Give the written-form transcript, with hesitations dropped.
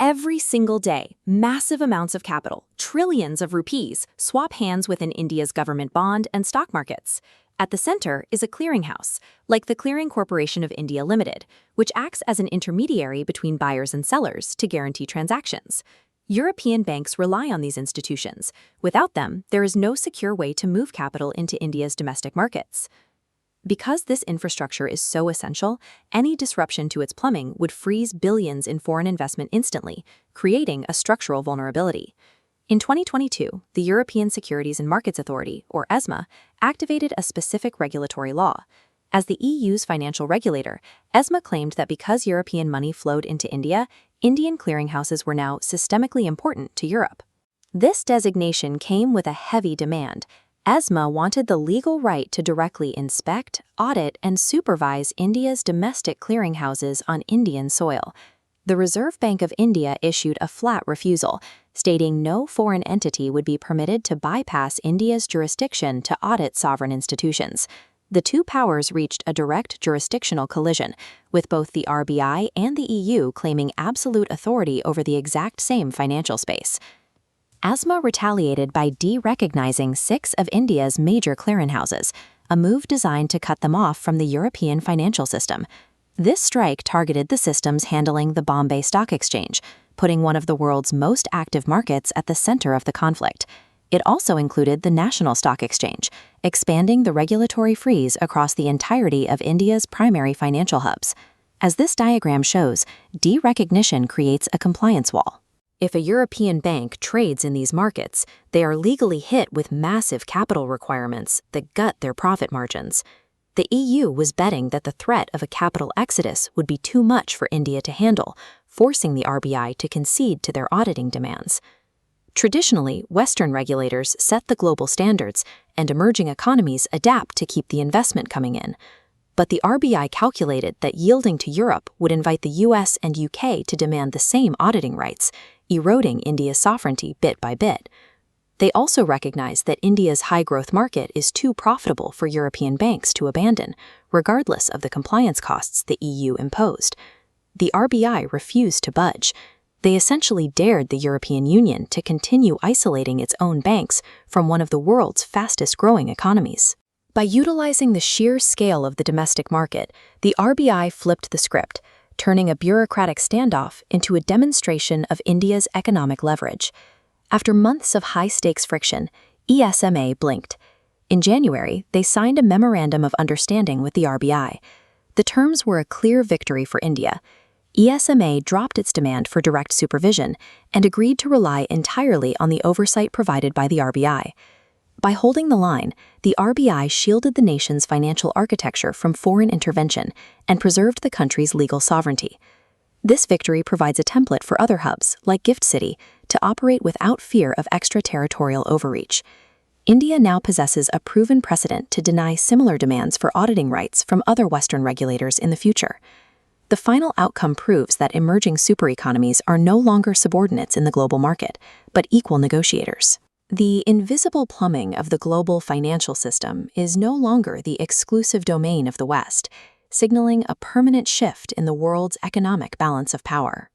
Every single day, massive amounts of capital, trillions of rupees, swap hands within India's government bond and stock markets. At the center is a clearinghouse, like the Clearing Corporation of India Limited, which acts as an intermediary between buyers and sellers to guarantee transactions. European banks rely on these institutions. Without them, there is no secure way to move capital into India's domestic markets. Because this infrastructure is so essential, any disruption to its plumbing would freeze billions in foreign investment instantly, creating a structural vulnerability. In 2022, the European Securities and Markets Authority, or ESMA, activated a specific regulatory law. As the EU's financial regulator, ESMA claimed that because European money flowed into India, Indian clearinghouses were now systemically important to Europe. This designation came with a heavy demand. ESMA wanted the legal right to directly inspect, audit, and supervise India's domestic clearinghouses on Indian soil. The Reserve Bank of India issued a flat refusal, stating no foreign entity would be permitted to bypass India's jurisdiction to audit sovereign institutions. The two powers reached a direct jurisdictional collision, with both the RBI and the EU claiming absolute authority over the exact same financial space. ESMA retaliated by de-recognizing 6 of India's major clearinghouses, a move designed to cut them off from the European financial system. This strike targeted the systems handling the Bombay Stock Exchange, putting one of the world's most active markets at the center of the conflict. It also included the National Stock Exchange, expanding the regulatory freeze across the entirety of India's primary financial hubs. As this diagram shows, de-recognition creates a compliance wall. If a European bank trades in these markets, they are legally hit with massive capital requirements that gut their profit margins. The EU was betting that the threat of a capital exodus would be too much for India to handle, forcing the RBI to concede to their auditing demands. Traditionally, Western regulators set the global standards, and emerging economies adapt to keep the investment coming in. But the RBI calculated that yielding to Europe would invite the US and UK to demand the same auditing rights, eroding India's sovereignty bit by bit. They also recognized that India's high-growth market is too profitable for European banks to abandon, regardless of the compliance costs the EU imposed. The RBI refused to budge. They essentially dared the European Union to continue isolating its own banks from one of the world's fastest-growing economies. By utilizing the sheer scale of the domestic market, the RBI flipped the script, turning a bureaucratic standoff into a demonstration of India's economic leverage. After months of high-stakes friction, ESMA blinked. In January, they signed a memorandum of understanding with the RBI. The terms were a clear victory for India. ESMA dropped its demand for direct supervision and agreed to rely entirely on the oversight provided by the RBI. By holding the line, the RBI shielded the nation's financial architecture from foreign intervention and preserved the country's legal sovereignty. This victory provides a template for other hubs, like Gift City, to operate without fear of extraterritorial overreach. India now possesses a proven precedent to deny similar demands for auditing rights from other Western regulators in the future. The final outcome proves that emerging supereconomies are no longer subordinates in the global market, but equal negotiators. The invisible plumbing of the global financial system is no longer the exclusive domain of the West, signaling a permanent shift in the world's economic balance of power.